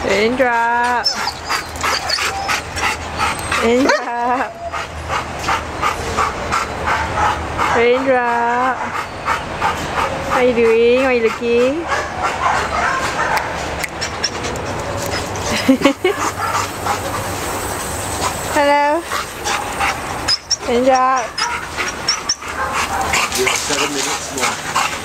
Raindrop. Raindrop. Raindrop. How are you doing? How are you looking? Hello. Raindrop. You have 7 minutes more.